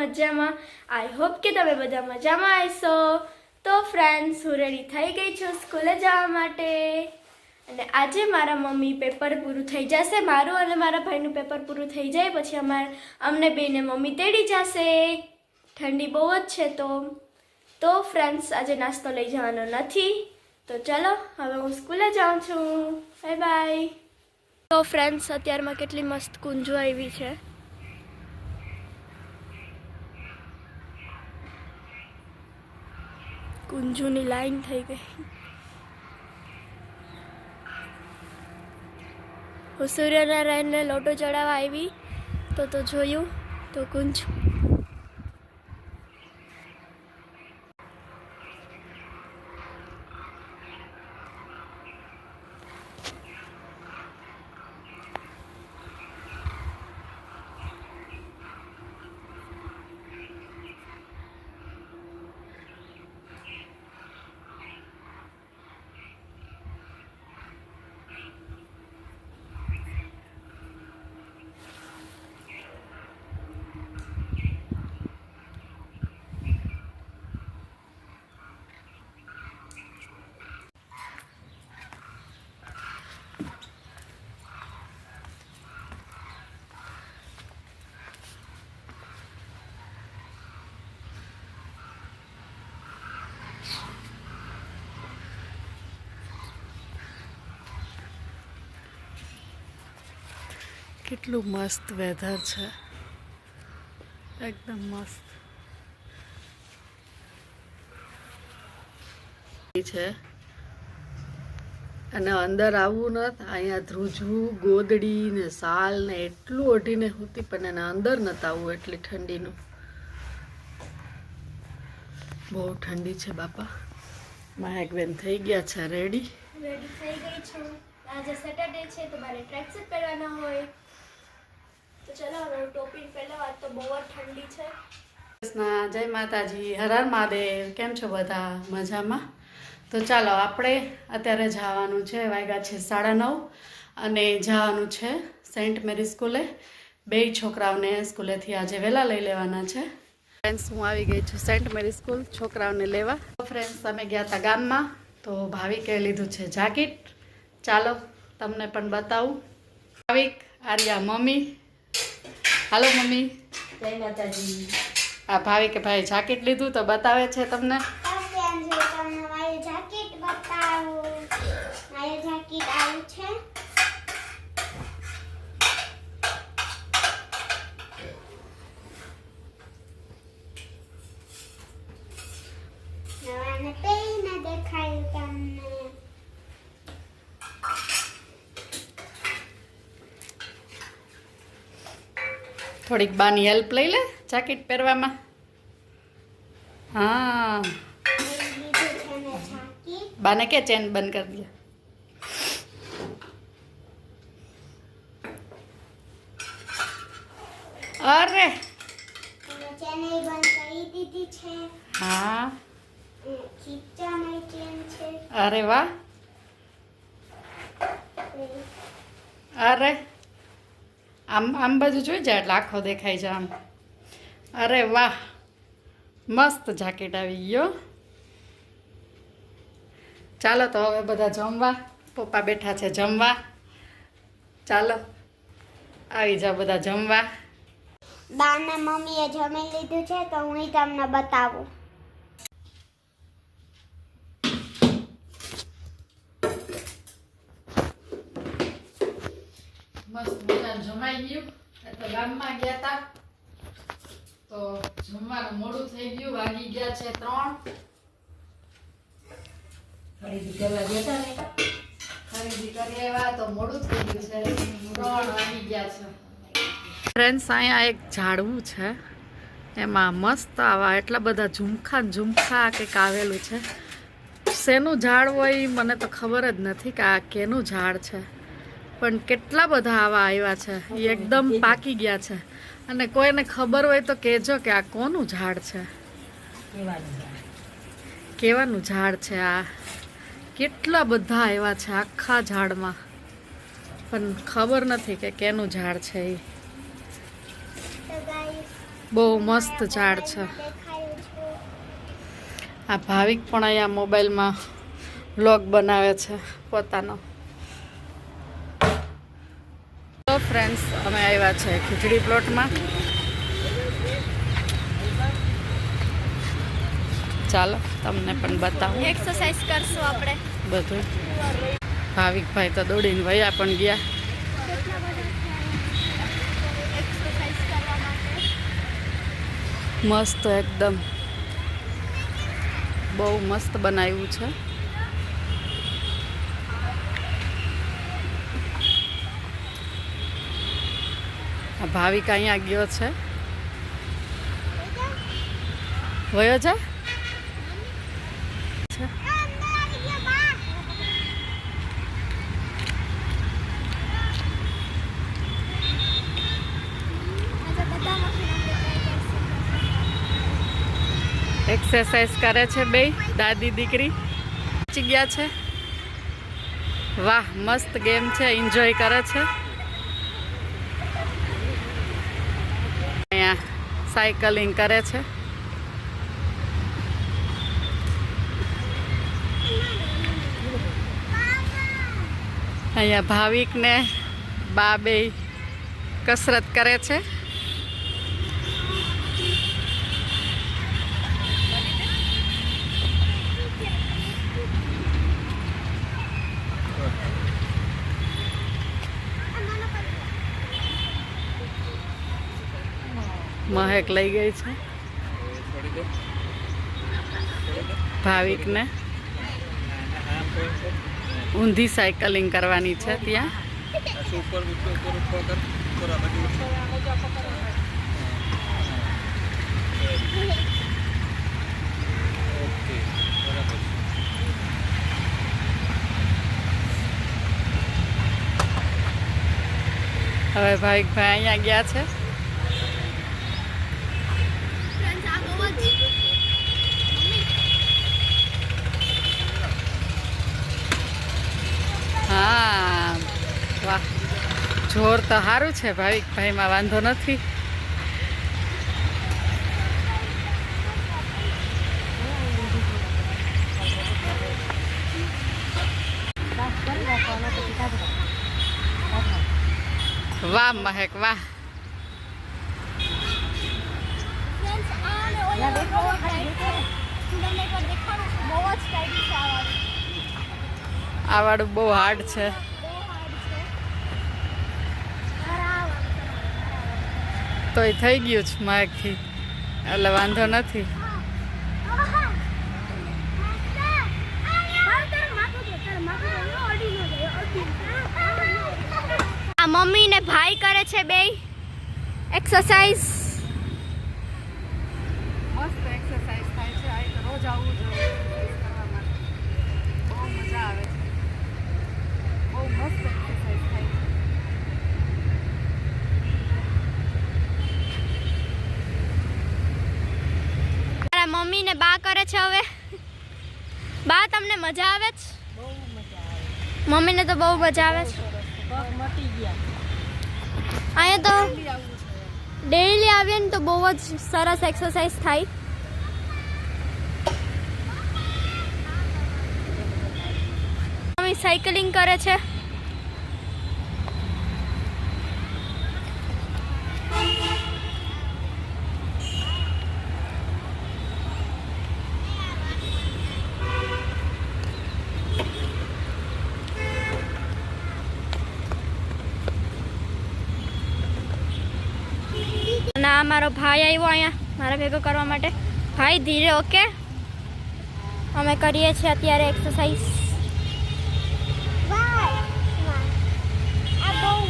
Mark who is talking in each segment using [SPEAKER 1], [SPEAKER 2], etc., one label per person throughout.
[SPEAKER 1] મજામાં. I hope કે તમે બધા મજામાં હશો. તો ફ્રેન્ડ્સ, હું રેડી થઈ ગઈ છું સ્કૂલે જવા માટે. અને આજે મારા મમ્મી પેપર પૂરું થઈ જશે. મારું અને મારા ભાઈનું પેપર પૂરું થઈ જાય પછી અમને બેને મમ્મી તેડી જશે. ઠંડી બહુ જ છે તો ફ્રેન્ડ્સ આજે નાસ્તો લઈ જવાનો નથી. તો ચલો હવે હું સ્કૂલે જાઉં છું. Bye bye. તો ફ્રેન્ડ્સ, અત્યારમાં કેટલી મસ્ત કુંજો આવી છે. કુંજુની લાઈન થઈ ગઈ. હું સૂર્યનારાયણને લોટો ચડાવવા આવી તો જોયું તો કુંજ.
[SPEAKER 2] કેટલું મસ્ત વેધર છે, એકદમ મસ્ત છે. અને અંદર આવવું ન, અહીંયા ધ્રુજવું, ગોદડી ને સાલ ને એટલું ઓઢીને હોતી, પણ એના અંદર નતા આવવું, એટલી ઠંડીનું. બહુ ઠંડી છે બાપા. મહેકબેન થઈ ગયા છે રેડી
[SPEAKER 1] થઈ ગઈ છું. આજે સેટરડે છે તો મારે ટ્રેકસૂટ પહેરવાના હોય. તો ચલો હવે ટોપી પહેલા. આજ તો બહુ જ ઠંડી છે.
[SPEAKER 2] જય માતાજી, હર હર મહાદેવ. કેમ છો બધા? મજામાં? તો ચાલો આપણે અત્યારે જવાનું છે. વાગ્યા છે 9:30 અને જવાનું છે સેન્ટ મેરી સ્કૂલે. બે છોકરાઓને સ્કૂલેથી આજે વહેલા લઈ લેવાના છે. ફ્રેન્ડ્સ, હું આવી ગઈ છું સેન્ટ મેરી સ્કૂલ છોકરાઓને લેવા. ફ્રેન્ડ્સ, અમે ગયા હતા ગામમાં તો ભાવિકે લીધું છે જાકીટ. ચાલો તમને પણ બતાવું. ભાવિક, આર્યા મમ્મી. હાલો મમ્મી.
[SPEAKER 3] જય માતાજી.
[SPEAKER 2] આ ભાવિકે ભાઈ જાકીટ લીધું તો બતાવે છે તમને. થોડીક બાની હેલ્પ લઈ લે જાકીટ પહેરવામાં. હા, બાને કે ચેન બંધ કરી દે. અરે હા, અરે વાહ, અરે આમ બાજુ જોઈ જાય એટલે આખો દેખાય છે આમ. અરે વાહ, મસ્ત જાકેટ આવી ગયો. ચાલો તો હવે બધા જમવા. પપ્પા બેઠા છે જમવા. ચાલો આવી જાઓ બધા જમવા.
[SPEAKER 4] બાના મમ્મીએ જમી લીધું છે તો હું તમને બતાવું.
[SPEAKER 2] મસ્ત મજા જમાઈ ગયું. એટલે ગામમાં ગયા હતા તો જમવાનું મોડું થઈ ગયું. વાગી ગયા છે 3.
[SPEAKER 3] ખરીદી કરવા જતા ને
[SPEAKER 2] ખરીદી કરી આવ્યા તો મોડું થઈ ગયું છે. 3 વાગી ગયા છે. ફ્રેન્ડ્સ, અહીંયા એક ઝાડવું છે, એમાં મસ્ત આવા એટલા બધા ઝુમખા કંઈક આવેલું છે. શેનું ઝાડ હોય મને તો ખબર જ નથી કે આ કેનું ઝાડ છે, પણ કેટલા બધા આવા આવ્યા છે. એ એકદમ પાકી ગયા છે. અને કોઈને ખબર હોય તો કહેજો કે આ કોનું ઝાડ છે, કેવાનું ઝાડ છે આ. કેટલા બધા આવ્યા છે આખા ઝાડમાં, પણ ખબર નથી કે કેનું ઝાડ છે એ. બહુ મસ્ત ઝાડ છે.
[SPEAKER 4] દેખાડું છું.
[SPEAKER 2] આ ભાવિક પણ અહીંયા મોબાઈલમાં વ્લોગ બનાવે છે પોતાનો. તો ફ્રેન્ડ્સ, અમે આવ્યા છે ખીચડી પ્લોટમાં. ચાલો તમને પણ બતાવું
[SPEAKER 1] એક્સરસાઇઝ કરશું આપણે.
[SPEAKER 2] બધું. ભાવિકભાઈ તો દોડીને વયા પણ ગયા.
[SPEAKER 1] એક્સરસાઇઝ કરવા માટે.
[SPEAKER 2] મસ્ત એકદમ, બહુ મસ્ત બનાવ્યું છે. આ ભાવિક અહીંયા ગયો છે. વયો જા. એક્સરસાઇઝ કરે છે બે દાદી દીકરી. પહોંચી ગયા છે. વાહ, મસ્ત ગેમ છે, એન્જોય કરે છે. અહીંયા સાયકલિંગ કરે છે. અહીંયા ભાવિક ને બા બે કસરત કરે છે. મહેક લઈ ગઈ છે ભાવિકને. ઊંધી સાયકલિંગ કરવાની છે ત્યાં. હવે ભાવિકભાઈ અહીંયા ગયા છે. હા, વાહ, જોર તો સારું છે ભાવિકભાઈમાં, વાંધો નથી. વાહ મહેક, વાહ. આ વાળું બહુ હાર્ડ છે. તોય થઈ ગયું છે મહેકથી, એટલે વાંધો નથી.
[SPEAKER 1] આ મમ્મી ને ભાઈ કરે છે બે એક્સરસાઇઝ.
[SPEAKER 2] મસ્ત એક્સરસાઇઝ થાય છે. આ રોજ આવવું જોઈએ કરવા માટે. બહુ મજા આવે છે. બહુ મસ્ત એક્સરસાઇઝ થાય છે.
[SPEAKER 1] મારા મમ્મી ને બા કરે છે હવે. બા, તમને મજા આવે છે? મમ્મી ને તો બહુ મજા આવે છે. અહીંયા તો ડેઈલી આવીએ ને તો બહુ જ સરસ એક્સરસાઇઝ થાય. મમ્મી સાયકલિંગ કરે છે. અને આ મારો ભાઈ આવ્યો અહીંયા મારા ભેગો કરવા માટે. ભાઈ ધીરે, ઓકે? અમે કરીએ છીએ અત્યારે એક્સરસાઇઝ.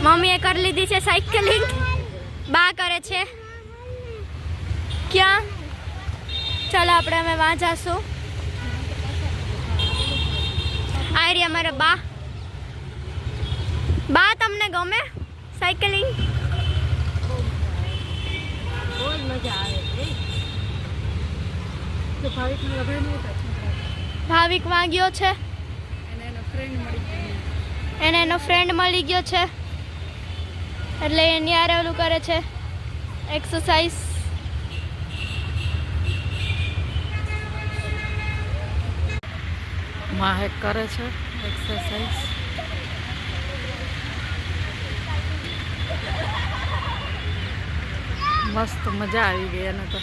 [SPEAKER 1] મમ્મીએ કરી લીધી છે સાયકલિંગ, બા કરે છે. ક્યાં? ચાલો આપણે અમે વાં જાશું. આ રહી અમારા બા. બા, તમને ગમે સાયકલિંગ? ભાવિક વાગ્યો છે. એને એનો ફ્રેન્ડ મળી ગયો છે, એટલે એની હારે ઓલું કરે છે એક્સરસાઇઝ.
[SPEAKER 2] માહેક કરે છે એક્સરસાઇઝ. મસ્ત મજા આવી ગઈ એને તો.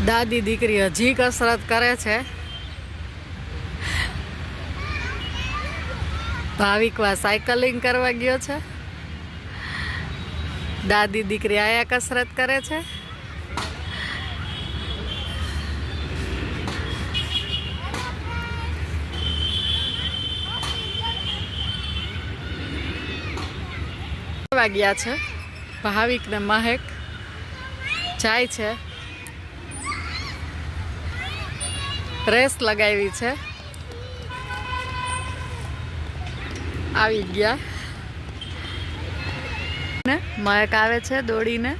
[SPEAKER 2] દાદી દીકરી હજી કસરત કરે છે. ભાવિકવા સાયકલિંગ કરવા ગયો છે. દાદી દીકરી આયા કસરત કરે છે. વાગ્યા છે. ભાવિક ને મહેક જાય છે. રેસ લગાવી છે. આવી ગયા ને મહેક આવે છે દોડીને.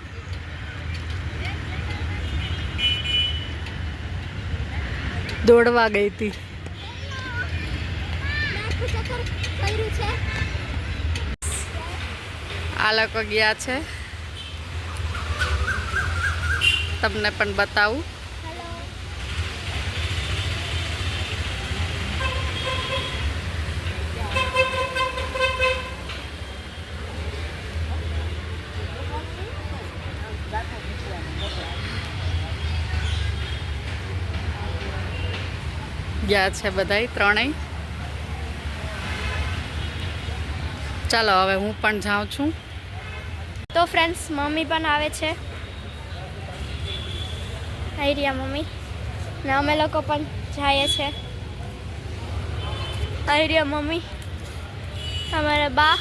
[SPEAKER 2] દોડવા ગઈ હતી. આ લોકો ગયા છે. તમને પણ બતાવું. ગયા છે બધાય ત્રણેય. ચાલો હવે હું પણ જાઉં છું.
[SPEAKER 1] તો ફ્રેન્ડ્સ મમ્મી પણ આવે છે. આવી રહ્યા મમ્મી ને અમે લોકો પણ જઈએ છે. આવી રહ્યા મમ્મી, અમારા બા.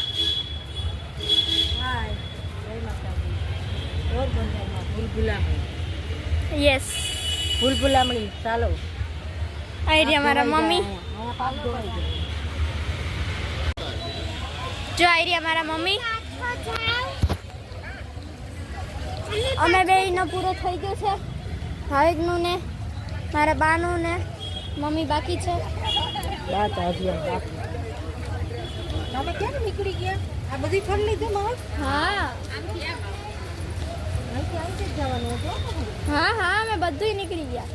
[SPEAKER 1] યસ,
[SPEAKER 3] ભૂલભુલામણી ચાલો.
[SPEAKER 1] આવી રહ્યા મારા મમ્મી. જો આવી રહ્યા મારા મમ્મી. અમે બેયનો પૂરો થઈ ગયો છે. ભાવિકનું ને મારા બાનું ને મમ્મી બાકી છે.
[SPEAKER 3] તમે કેમ નીકળી ગયા? આ બધી ફળ લીધું મારે?
[SPEAKER 1] હા
[SPEAKER 3] અહીંથી જવાનું હતું.
[SPEAKER 1] હા હા, અમે બધુંય નીકળી ગયા.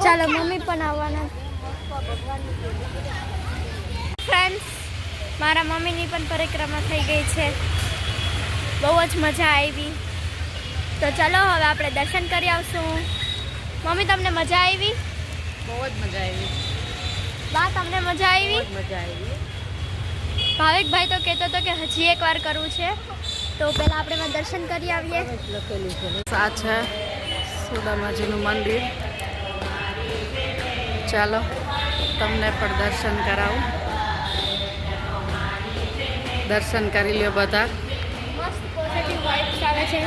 [SPEAKER 1] ચાલો મમ્મી પણ આવવાના. ફ્રેન્ડ્સ, મારા મમ્મીની પણ પરિક્રમા થઈ ગઈ છે. બહુ જ મજા આવી. તો ચલો હવે આપણે દર્શન કરી આવશું. મમ્મી, તમને મજા આવી?
[SPEAKER 2] બહુ જ મજા આવી.
[SPEAKER 1] બા, તમને મજા આવી?
[SPEAKER 3] મજા આવી.
[SPEAKER 1] ભાવિકભાઈ તો કહેતો હતો કે હજી એકવાર કરવું છે, તો પહેલાં આપણે એમાં દર્શન કરી આવીએ.
[SPEAKER 3] લખેલું છે.
[SPEAKER 2] આ છે સુદામાજીનું મંદિર. ચાલો તમને પણ દર્શન કરાવું. દર્શન કરી લ્યો બધા.
[SPEAKER 1] મસ્ત પોઝિટિવ વાઇબ્સ આવે છે.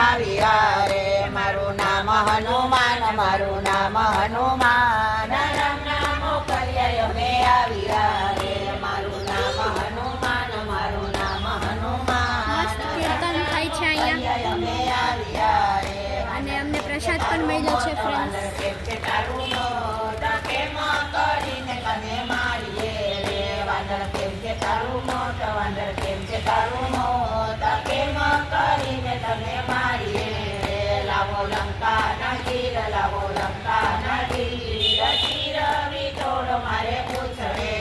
[SPEAKER 5] આવ્યા રે મારું નામ હનુમાન, મારું નામ હનુમાન, રામ નામ મોકલ્યા અમે આવ્યા રે. મારું નામ હનુમાન, મારું નામ હનુમાન,
[SPEAKER 1] મસ્ત કીર્તન થાય છે અહીંયા
[SPEAKER 5] અમે આવ્યા રે.
[SPEAKER 1] અને અમને પ્રસાદ પણ મળ્યો છે ફ્રેન્ડ્સ.
[SPEAKER 5] કેમ છે તારું મોત, કેમ કરીને તને મારીએ રે. વાંદળ કેમ છે તારું મોત, વાંદળ કેમ છે તારું મોત, કેમ કરીને તને મારીએ રે. લાવો લંકાના તીર, લાવો લંકાના તીર, તીર વિતોડ મારે પૂછડે રે.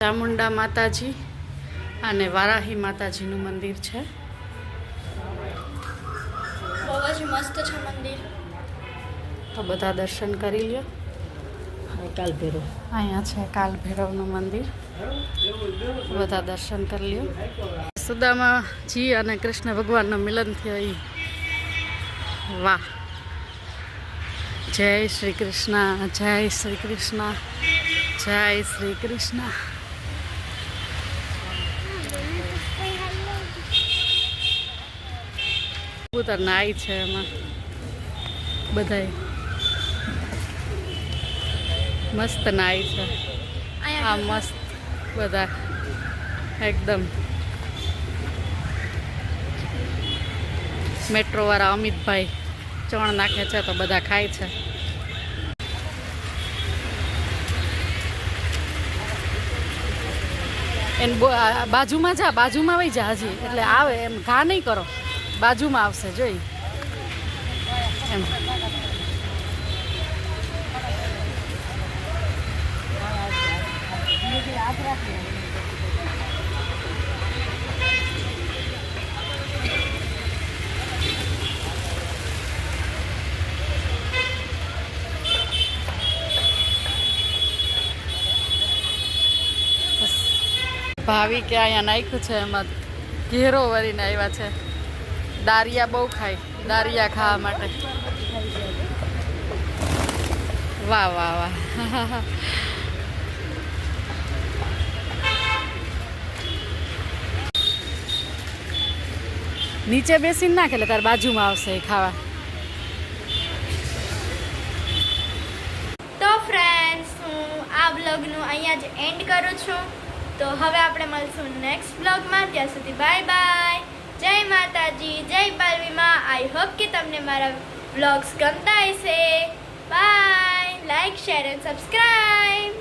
[SPEAKER 2] ચામુંડા માતાજી અને વારાહી માતાજીનું મંદિર છે.
[SPEAKER 1] બહુ જ મસ્ત છે મંદિર.
[SPEAKER 2] તો બધા દર્શન કરી લ્યો.
[SPEAKER 3] કાલ ભેરો.
[SPEAKER 2] અહીંયા છે કાલ ભૈરવનું મંદિર. બધા દર્શન કરી લ્યો. સુદામાજી અને કૃષ્ણ ભગવાનનું મિલન થયું. વાહ! જય શ્રી કૃષ્ણ, જય શ્રી કૃષ્ણ, જય શ્રી કૃષ્ણ. કબૂતર નાય છે એમાં બધાય. મસ્ત નાય છે. આ મસ્ત બધા એકદમ. મેટ્રોવાળા અમિતભાઈ ચણ નાખે છે તો બધા ખાય છે. બાજુમાં જા, બાજુમાં વહી જા હજી, એટલે આવે એમ ઘા નહીં કરો, બાજુમાં આવશે જોઈ એમ. ભાવી કે અહીંયા નાખ્યું છે એમાં ઘેરો વરીને આવ્યા છે. દારિયા બહુ ખાય, દારિયા ખાવા માટે. વાહ વાહ વાહ. નીચે બેસીને નાખે એટલે તાર બાજુમાં આવશે એ ખાવા.
[SPEAKER 1] તો ફ્રેન્ડ્સ હું આ બ્લોગનું અહીંયા જ એન્ડ કરું છું. તો હવે આપણે મળશું નેક્સ્ટ બ્લોગમાં. ત્યાં સુધી બાય બાય. જય માતાજી, જય બાલવીમાં. આઈ હોપ કે તમને મારા બ્લોગ્સ ગમતા હશે. Bye. Like, share and subscribe.